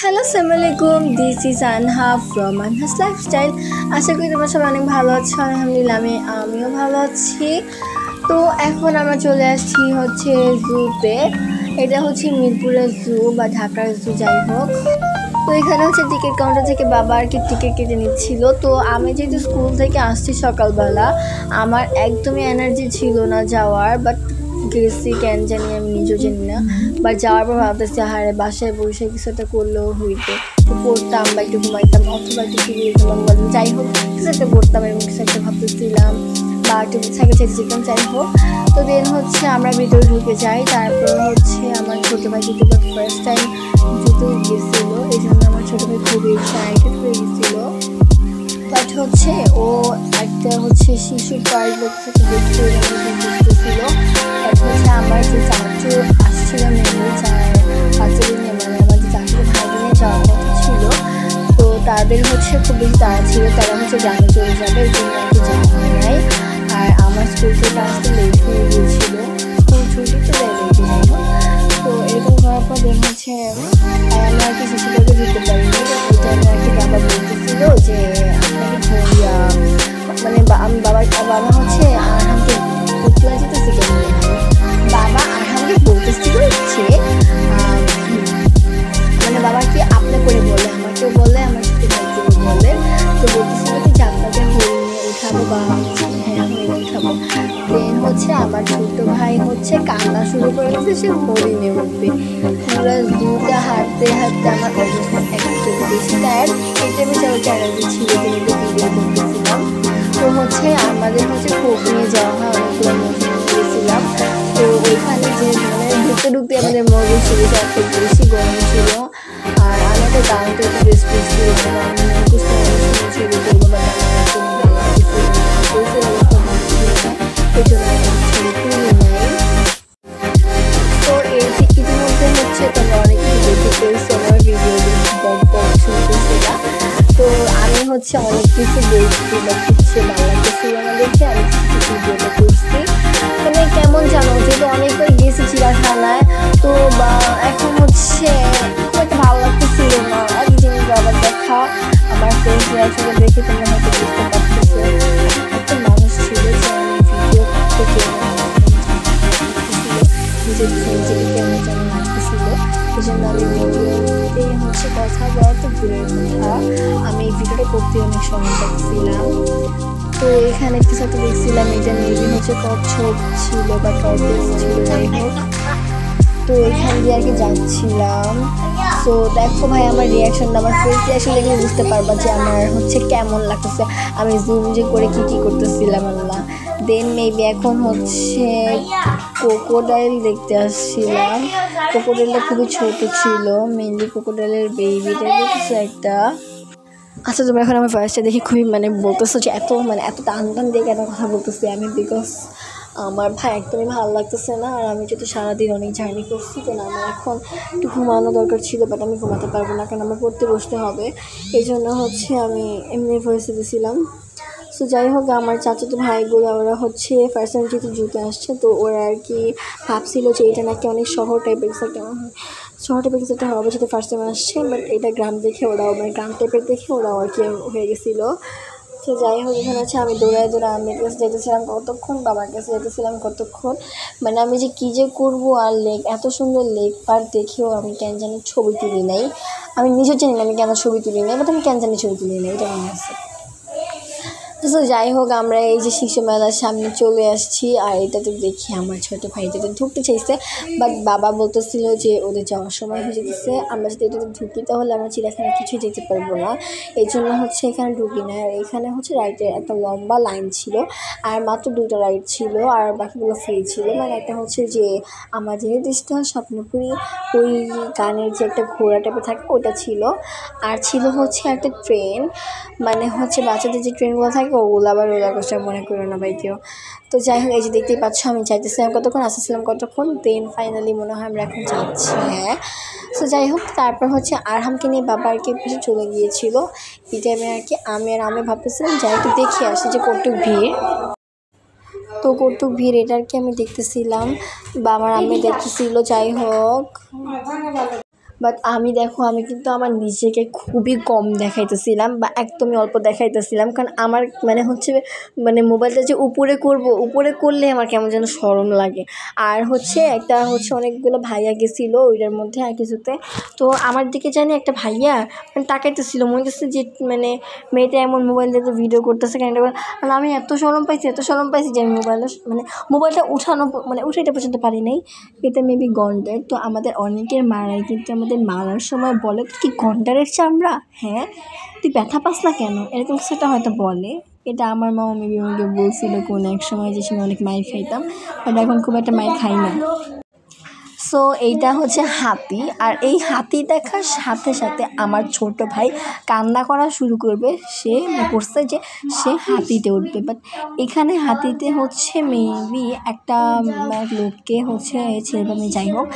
Hello আসসালামু আলাইকুম, this is আনহা ফ্রম আনহাস লাইফস্টাইল। আশা করি তোমরা সবাই অনেক ভালো আছো। আলহামদুলিল্লাহ আমিও ভালো আছি। তো এখন আমরা চলে আসছি হচ্ছে জুতে। এটা হচ্ছে মিরপুরের জু বা ঢাকার জু, যাই হোক। তো এখানে হচ্ছে টিকিট কাউন্টার থেকে বাবা আর কি টিকিট কেটে নিচ্ছিল। তো আমি যেহেতু স্কুল থেকে আসছি সকালবেলা, আমার একদমই এনার্জি ছিল না যাওয়ার, বাট গেছি কেন জানি, আমি নিজেও জানি না। বাট যাওয়ার পর ভাবতেছি হারে বাসায় বসে কিছু একটা করলেও হইতো, পড়তাম বা একটু ঘুমাইতাম অথবা একটু টিভি দেখতাম, যাই হোক কিছু একটা করতাম এবং কিছু একটা ভাবতেছিলাম বা একটু সাইকেল চাইতে যেতাম, যাই হোক। তো দেন হচ্ছে আমরা ভিতরে ঢুকে যাই। তারপর হচ্ছে আমার ছোটো ভাই যেহেতু ফার্স্ট টাইম জুতো গেছিলো, এই জন্য আমার ছোটো ভাই খুবই এক্সাইটেড হয়ে গেছিলো। বাট হচ্ছে ও একটা হচ্ছে শিশু পার্ক দেখতে দেখতেছিল। বাট হচ্ছে আমার যে চাচু আসছিল মেনলি, চাচুদের নিয়ে, মানে আমার যে চাচুদের ভাই নিয়ে যাওয়ার কথা ছিল, তো তাদের হচ্ছে খুব বেশি তাড়া ছিল, তারা হচ্ছে গ্রামে চলে যাবে, এই জন্য আর কি যাওয়া হয় নাই। আর আমার স্কুল থেকে আসতে লেট হয়ে গিয়েছিল, স্কুল ছুটি তো যাই লেট, যাই হোক। তো এরকম করার পর দেন হচ্ছে আমরা আর কি শিশু পার্কে যেতে পারিনি। ওইটা আমি আর কি বাবা বলতেছিল যে আপনাকে মানে আমি বাবা হচ্ছে আরহামকে উতলা যেতেছে কেন, বাবা আরহামকে বলতেছিল হচ্ছে মানে বাবা কি আপনি করে বলে, আমাকেও বলে, আমার ছোটো ভাইকেও বলে। তো বলতেছিল কি যে আপনাকে হরিণে উঠাবো বা হ্যাঁ হরিণে উঠাবো। দেন হচ্ছে আমার ছোটো ভাই হচ্ছে কান্না শুরু করে দিচ্ছে, সে হরিণে উঠবে। পুরো দুটা হাঁটতে হাঁটতে আমার অবস্থা একটু বেশি টায়ার্ড, এটা বেশি আমার চ্যানেলটি ছিল কিন্তু ভিডিও করতেছিলাম। তো হচ্ছে আমাদের হচ্ছে খোপ নিয়ে যাওয়া হয়, অনেকগুলো মসজিদ গিয়েছিলাম। তো ওইখানে যে মানে ঢুকতে ঢুকতে আমাদের মজা ছিল, এত বেশি গরম ছিল। আর আমি তো দাঁড়াতে একটু রেসপেক্ট ছিল, ছবি করবো, বাট এই জন্য ছবি তুলি নাই। তো ইতিমধ্যে হচ্ছে তোমরা অনেক কিছু দেখতে পেয়েছো আমার ভিডিও শুনতেছিলাম। তো আমি হচ্ছে অনেক কিছু দেখছি বা কিছু ভালো লাগতেছিল না দেখে আমি কিছু ভিডিওটা করছি। মানে কেমন জানো, যেহেতু অনেকবার গেছি চিড়িয়াখানায়, তো বা এখন হচ্ছে খুব একটা ভালো লাগতেছিল না। একদিন বাবার দেখা, আমার ফ্রেন্ডস রিয়াকশনটা দেখে তোমরা হয়তো বুঝতে পারতেছো একটা মানুষ ছিল যে আমি ভিডিও থেকে নিজের ফ্রেন্ডসকে কেমন যেন লাগতেছিল, এই জন্য আমি ভিডিওতে হচ্ছে কথা বলা তো দূরের কথা, আমি এই ভিডিওটা করতে অনেক সময় পাচ্ছিলাম। তো এখানে কিছু একটা দেখছিলাম, এটা মেবি হচ্ছে কচ্ছপ ছিল বা টর্টয়েস ছিল, যাই হোক। তো এখান দিয়ে আর কি যাচ্ছিলাম। তো দেখো ভাই আমার রিয়াকশনটা, আমার ফেস রিয়াকশন দেখলে বুঝতে পারবা যে আমার হচ্ছে কেমন লাগতেছে, আমি জুম যে করে কী করতেছিলাম আল্লাহ। দেন মেবি এখন হচ্ছে ক্রোকোডাইল দেখতে আসছিলাম। ক্রোকোডাইলটা খুবই ছোট ছিল, মেনলি ক্রোকোডাইলের বেবিটা কিছু একটা। আচ্ছা তোমরা এখন আমার ভয়েসটা দেখে খুবই মানে বলতেছো যে এত টান টান দিয়ে কেন কথা বলতেছি আমি, বিকজ আমার ভাই একদমই ভালো লাগতেছে না। আর আমি যেহেতু সারাদিন অনেক জার্নি করছি, তো না আমার এখন একটু ঘুমানো দরকার ছিল, বাট আমি ঘুমাতে পারবো না, কারণ আমার পড়তে বসতে হবে। এই জন্য হচ্ছে আমি এমনি ভয়েসে দিয়েছিলাম। সো যাই হোক, আমার চাচাতো ভাইগুলো ওরা হচ্ছে ফার্স্ট টাইম যেহেতু জুতে আসছে, তো ওরা আর কি ভাবছিল যে এটা নাকি অনেক শহর টাইপের কিছু একটা হবে, যেহেতু ফার্স্ট টাইম আসছে। বাট এটা গ্রাম দেখে ওরাও, মানে গ্রাম টাইপের দেখে ওরাও আর কি হয়ে গেছিলো। তো যাই হোক, এখানে হচ্ছে আমি দৌড়ায় আমের কাছে যেতেছিলাম কতক্ষণ, বাবার কাছে যেতেছিলাম কতক্ষণ, মানে আমি যে কী যে করবো। আর এত সুন্দর লেক পার্ক দেখেও আমি কেন জানি ছবি তুলি নাই। আমি নিজেও জানি না আমি কেন ছবি তুলি নাই, বাট আমি কেন জানি ছবি তুলি নাই, এটা মনে আছে। তো যাই হোক, আমরা এই যে শিশু মেলার সামনে চলে আসছি। আর এটাতে দেখি আমার ছোটো ভাই এটাতে ঢুকতে চাইছে, বাট বাবা বলতেছিল যে ওদের যাওয়ার সময় হয়ে যেতেছে, আমরা যদি এটাতে ঢুকি তাহলে আমরা চিড়িয়াখানা কিছুই যেতে পারবো না, এই জন্য হচ্ছে এখানে ঢুকি না। আর এখানে হচ্ছে রাইডের একটা লম্বা লাইন ছিল, আর মাত্র 2টা রাইড ছিল, আর বাকিগুলো ফ্রি ছিল। মানে একটা হচ্ছে যে আমাদের দেশটা স্বপ্নপুরী, ওই গানের যে একটা ঘোড়া টাইপের থাকে ওটা ছিল, আর ছিল হচ্ছে একটা ট্রেন, মানে হচ্ছে বাচ্চাদের যে ট্রেনগুলো থাকে ওগুলো আবার রোলার কোস্টার মনে করো না ভাই কেউ। তো যাই হোক, এই যে দেখতেই পাচ্ছ আমি যাইতেছিলাম কতক্ষণ, আসতেছিলাম কতক্ষণ, দেন ফাইনালি মনে হয় আমরা এখন যাচ্ছি। হ্যাঁ, তো যাই হোক, তারপর হচ্ছে আরহামকে নিয়ে বাবা আর কি পিছনে চলে গিয়েছিল। এই টাইমে আর কি আমি ভাবতেছিলাম যাই একটু দেখে আসি যে কতটুক ভিড়। তো কতটুক ভিড় এটা আর কি আমি দেখতেছিলাম বা আমার আমি দেখতেছিল। যাই হোক, বাট আমি দেখো আমি কিন্তু আমার নিজেকে খুবই কম দেখাইতেছিলাম বা একদমই অল্প দেখাইতেছিলাম, কারণ আমার মানে হচ্ছে মানে মোবাইলটা যে উপরে করব, উপরে করলে আমার কেমন যেন শরম লাগে। আর হচ্ছে একটা হচ্ছে অনেকগুলো ভাইয়া গেছিলো ওইটার মধ্যে আর কিছুতে, তো আমার দিকে জানি একটা ভাইয়া মানে তাকাইতেছিল, মনে হচ্ছে যে মানে মেয়েটা এমন মোবাইল দিয়ে তো ভিডিও করতেছে কেন। আর আমি এত শরম পাইছি যে আমি মোবাইলটা উঠানো মানে উঠাইতে পর্যন্ত পারি নাই। এটা মেবি গন্ডার। তো আমাদের অনেকের মারাই কিন্তু আমাদের মারার সময় বলে কি গন্ডারের চামড়া, হ্যাঁ তুই ব্যথা পাস না কেন, এরকম সেটা হয়তো বলে। এটা আমার মামা মেবি আমাকে বলছিল কোনো এক সময় যে সময় অনেক মাইর খাইতাম, বাট এখন খুব একটা মাইর খাই না। সো এইটা হচ্ছে হাতি, আর এই হাতি দেখার সাথে সাথে আমার ছোট ভাই কান্না করা শুরু করবে, সে করছে যে সে হাতিতে উঠবে। বাট এখানে হাতিতে হচ্ছে মেবি একটা লোককে হচ্ছে ছেলে মেয়ে যাই হোক,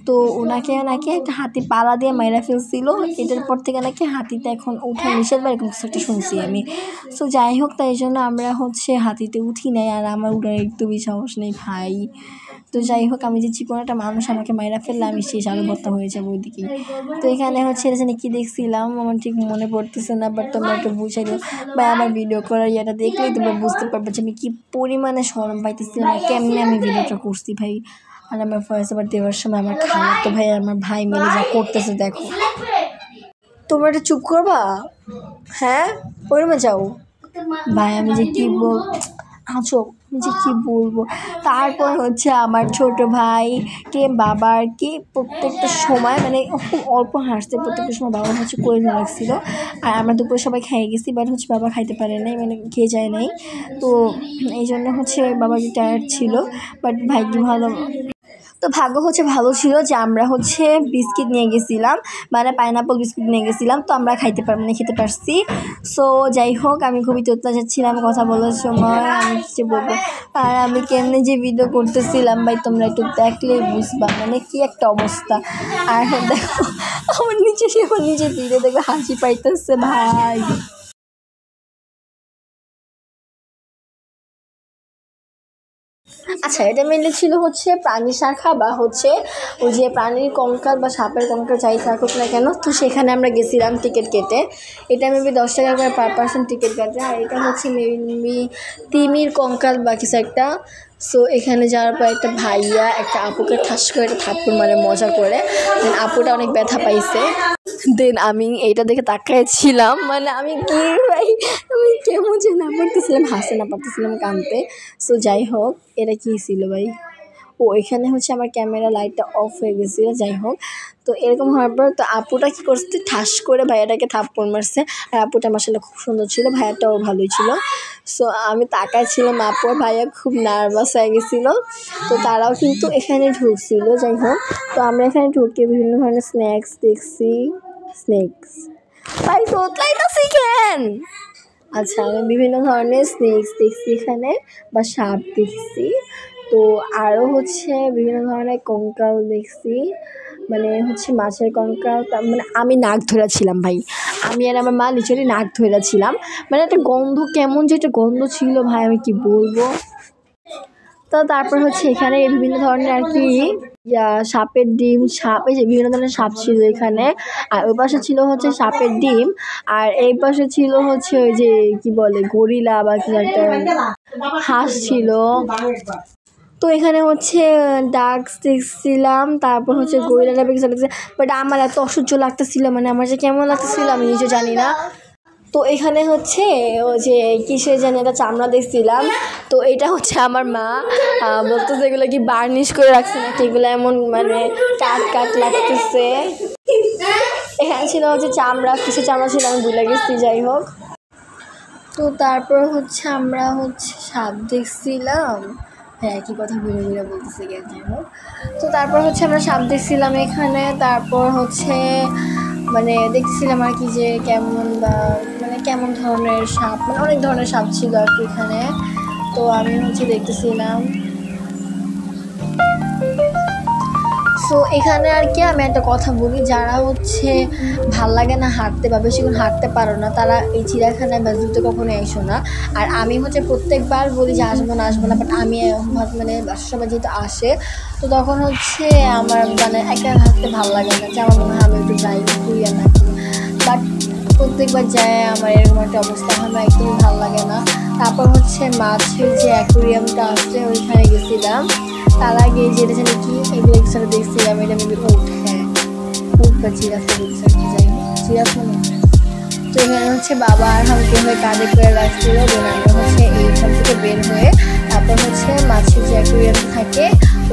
তো ওনাকে নাকি একটা হাতি পালা দিয়ে মাইরা ফেলছিল, এটার পর থেকে নাকি হাতিতে এখন উঠা নিষেধ বা এরকম কিছু একটা শুনছি আমি। সো যাই হোক, তাই জন্য আমরা হচ্ছে হাতিতে উঠি নাই, আর আমার উঠার একটুই সাহস নেই ভাই। তো যাই হোক, আমি যে চিকন একটা মানুষ আমাকে মাইরা ফেললে আমি শেষ, আলু ভর্তা হয়ে যাবো ওইদিকেই। তো এখানে হচ্ছে এটা জানি কী দেখছিলাম আমার ঠিক মনে পড়তেছে না, বাট তোমরা একটু বুঝাই দিও বা আমার ভিডিও করার ইয়েটা দেখলেই তোমরা বুঝতে পারবে যে আমি কী পরিমাণে শরম পাইতেছিলাম আর কেমনি আমি ভিডিওটা করছি ভাই। আর আমার ভয়েস ওভার দেওয়ার সময় আমার খালাতো ভাই আর আমার ভাই মিলে যা করতেছে দেখো। তোমরা একটা চুপ করবা, হ্যাঁ ওই রুমে যাও ভাই। আমি যে কী আছো আমি যে কী বলবো। তারপর হচ্ছে আমার ছোট ভাইকে বাবার কি প্রত্যেকটা সময় মানে খুব অল্প হাসতে, প্রত্যেকটা সময় বাবা হচ্ছে করে রাখছিলো। আর আমরা দুপুরে সবাই খাইয়ে গেছি, বাট হচ্ছে বাবা খাইতে পারে নাই, মানে খেয়ে যায় নাই। তো এই জন্য হচ্ছে বাবা যে টায়ার্ড ছিল, বাট ভাগ্য ভালো, তো ভাগ্য হচ্ছে ভালো ছিল যে আমরা হচ্ছে বিস্কিট নিয়ে গেছিলাম, মানে পাইনাপল বিস্কিট নিয়ে গেছিলাম, তো আমরা খেতে পারছি। সো যাই হোক, আমি খুবই তোতলা যাচ্ছিলাম কথা বলার সময়, আমি কিছু বলবো। আর আমি কেমনে যে ভিডিও করতেছিলাম ভাই তোমরা একটু দেখলেই বুঝবা মানে কি একটা অবস্থা। আর দেখো আমার নিজে ভিডিও দেখে হাসি পাইতেছে ভাই। আচ্ছা, এটা মেনলি ছিল হচ্ছে প্রাণী শাখা বা হচ্ছে ওই যে প্রাণীর কঙ্কাল বা সাপের কঙ্কাল যাই থাকুক না কেন, তো সেখানে আমরা গেছিলাম টিকিট কেটে। এটা মেবি 10 টাকা করে পার পার্সন টিকিট কাটে। আর এটা হচ্ছে মেবি তিমির কঙ্কাল বা কিছু একটা। সো এখানে যাওয়ার পর একটা ভাইয়া একটা আপুকে ঠাস করে একটা থাপ্পড় মারে মজা করে, দেন আপুটা অনেক ব্যথা পাইছে। দেন আমি এইটা দেখে তাকাইছিলাম, মানে আমি কি ভাই আমি কেমন যে না পারতেছিলাম, হাসতে না পারতেছিলাম কাঁদতে। সো যাই হোক, এটা কী ছিল ভাই, ও এখানে হচ্ছে আমার ক্যামেরা লাইটটা অফ হয়ে গেছিলো। যাই হোক, তো এরকম হওয়ার পর তো আপুটা কী করছে ঠাস করে ভাইয়াটাকে থাপ্পড় মারছে। আর আপুটা মাশাআল্লাহ খুব সুন্দর ছিল, ভাইয়াটাও ভালোই ছিল। সো আমি তাকাইছিলাম, আপু আর ভাইয়া খুব নার্ভাস হয়ে গেছিলো। তো তারাও কিন্তু এখানে ঢুকছিল। যাই হোক, তো আমরা এখানে ঢুকে বিভিন্ন ধরনের স্ন্যাক্স দেখছি। তাই তো শিখেন। আচ্ছা, আমি বিভিন্ন ধরনের স্নেক্স দেখছি এখানে বা সাপ দেখছি। তো আরও হচ্ছে বিভিন্ন ধরনের কঙ্কাল দেখছি, মানে হচ্ছে মাছের কঙ্কাল। মানে আমি নাক ধরেছিলাম ভাই, আমি আর আমার মা লিটারালি নাক ধরেছিলাম, মানে একটা গন্ধ, কেমন যে একটা গন্ধ ছিল ভাই আমি কি বলবো। তো তারপর হচ্ছে এখানে বিভিন্ন ধরনের আর কি সাপের ডিম, সাপ, এই যে বিভিন্ন ধরনের সাপ ছিল এখানে। আর ওই পাশে ছিল হচ্ছে সাপের ডিম, আর এই পাশে ছিল হচ্ছে ওই যে কি বলে গরিলা বা কি একটা হাঁস ছিল। তো এখানে হচ্ছে ডাক্স দেখছিলাম, তারপর হচ্ছে গরিলাটা দেখছি, বাট আমার এত অসহ্য লাগতেছিল, মানে আমার যে কেমন লাগতেছিল আমি নিজে জানি না। তো এখানে হচ্ছে ওই যে কিসের যেন একটা চামড়া দেখছিলাম, তো এটা হচ্ছে আমার মা বলতো যে এগুলো কি বার্নিশ করে রাখছে নাকি, এগুলো এমন মানে কাট লাগতেছে। এখানে ছিল হচ্ছে চামড়া, কিসের চামড়া ছিল আমি ভুলে গেছি। যাই হোক, তো তারপর হচ্ছে আমরা হচ্ছে সাপ দেখছিলাম, হ্যাঁ একই কথা ঘুরে বলতেছে গিয়ে। যাই হোক, তো তারপর হচ্ছে আমরা সাপ দেখছিলাম এখানে। তারপর হচ্ছে মানে দেখছিলাম আর কি যে কেমন বা মানে কেমন ধরনের সাপ, মানে অনেক ধরনের সাপ ছিল আর কি এখানে। তো আমি হচ্ছে দেখতেছিলাম। সো এখানে আর কি আমি একটা কথা বলি, যারা হচ্ছে ভাল লাগে না হাঁটতে বা বেশিক্ষণ হাঁটতে পারো না, তারা এই চিড়িয়াখানায় বা জুতে কখনো এসো না। আর আমি হচ্ছে প্রত্যেকবার বলি যে আসবো না, বাট আমি মানে বাসার সবাই যেহেতু আসে, তো তখন হচ্ছে আমার মানে একা হাঁটতে ভালো লাগে না, যে আমার মনে হয় আমি একটু যাই ঘুরি আর না। বাট প্রত্যেকবার যায় আমার এরকম একটা অবস্থা, আমার একদমই ভালো লাগে না। তারপর হচ্ছে মাছের যে অ্যাকোরিয়ামটা আছে ওইখানে গেছিলাম। তার আগে যেটা জানি কি এগুলো একসাথে দেখছিলাম, এটা মেবি হ্যাঁ উট বা জিরাফ দেখছি আর কি, যাই হোক জিরাফ মনে হয়। তো এখানে হচ্ছে বাবা আর আমাকে হয়ে কাঁধে করে রাখছিল, দেন আমরা হচ্ছে এইখান থেকে বের হয়ে তারপর হচ্ছে মাছের যে অ্যাকোরিয়াম থাকে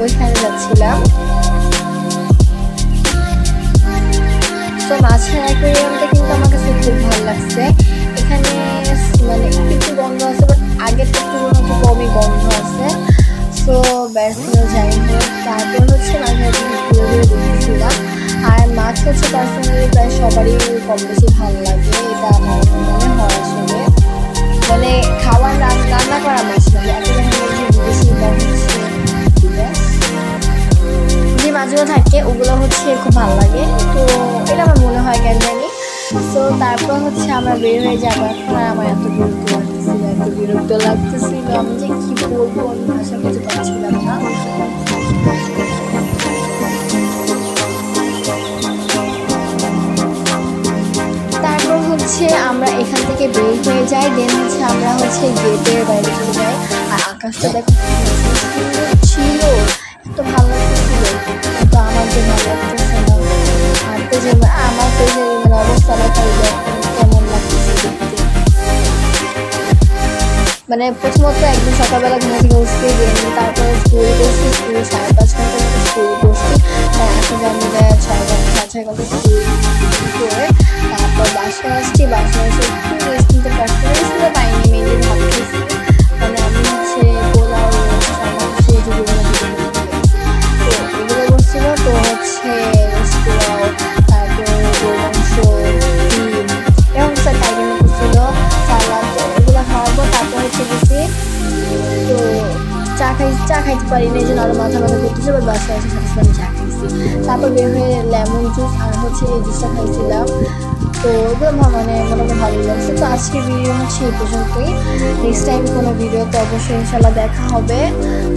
ওইখানে যাচ্ছিলাম। তো মাছের অ্যাকোরিয়ামটা কিন্তু আমার কাছে খুব ভালো লাগছে। এখানে মানে একটু গন্ধ আছে, বাট আগের তুলনায় একটু কমই গন্ধ আছে। সো ব্যাস যাই হোক, তারপর হচ্ছে মাঝে মাঝে ঘুরে ঘুরে দেখতেছিলাম। আর মাছ হচ্ছে পার্সোনালি প্রায় সবারই কম বেশি ভালো লাগে, এটা আমার মনে হয় আসলে। মানে খাওয়ার রান্না করা মাছ না, এতটা বিদেশি যে মাছগুলো থাকে ওগুলো হচ্ছে খুব ভালো লাগে। তো এটা আমার মনে হয় কেন জানি। তো তারপর হচ্ছে আমরা বের হয়ে যাবো। এখন আর আমার এত বিরক্ত লাগতেছিল, আমি যে কি বলবো আমি ভাষা খুঁজে পাচ্ছিলাম না। তারপর হচ্ছে আমরা এখান থেকে বের হয়ে যাই, দেন হচ্ছে আমরা হচ্ছে গেটের বাইরে চলে যাই। আর আকাশটা দেখো ছিল, এত ভালো লাগতেছিল, কিন্তু আমার যে ভালো লাগতেছে না। হাঁটতে যে আমার তো মানে অবস্থা কেমন লাগতেছে দেখতে। মানে প্রথমত একদিন সকালবেলা ঘুম থেকে উঠতে গিয়ে তারপরে স্কুল করছি, স্কুল 5:30 ঘন্টা স্কুল করছি, আসলে আমি 6 ঘন্টা 6.5 ঘন্টা স্কুল করে তারপর বাসায় আসছি। বাসায় এসে একটু রেস্ট নিতে পারছি, রেস্ট নিতে পাইনি, মেনলি ভাত খেয়েছি। মানে আমি হচ্ছে পোলাও হচ্ছে এগুলো করছিল, তো হচ্ছে পোলাও, তারপর গরু মাংস, ডিম এবং টাইগার করছিল, সালাদ, এগুলো খাওয়ার পর তারপর হচ্ছে গেছি। তো চা খাইতে পারি না, এই জন্য আরও মাথা করতেছে, বাট বাসায় এসে সাথে সাথে চা খাইছি। তারপর বের হয়ে লেমন জুস আর হচ্ছে এই জুসটা খাইছিলাম। তো ওগুলো মানে মোটামুটি ভালোই লাগছে। তো আজকের ভিডিও হচ্ছে এই পর্যন্তই। নেক্সট টাইম কোনো ভিডিওতে অবশ্যই ইনশাল্লাহ দেখা হবে।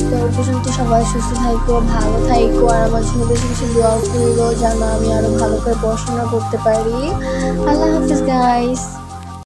তো ওই পর্যন্ত সবাই সুস্থ থাকো, ভালো থাকো, আর আমার জন্য বেশি বেশি দোয়া করো যেন আমি আরও ভালো করে পড়াশোনা করতে পারি। আল্লাহ হাফিজ গাইস।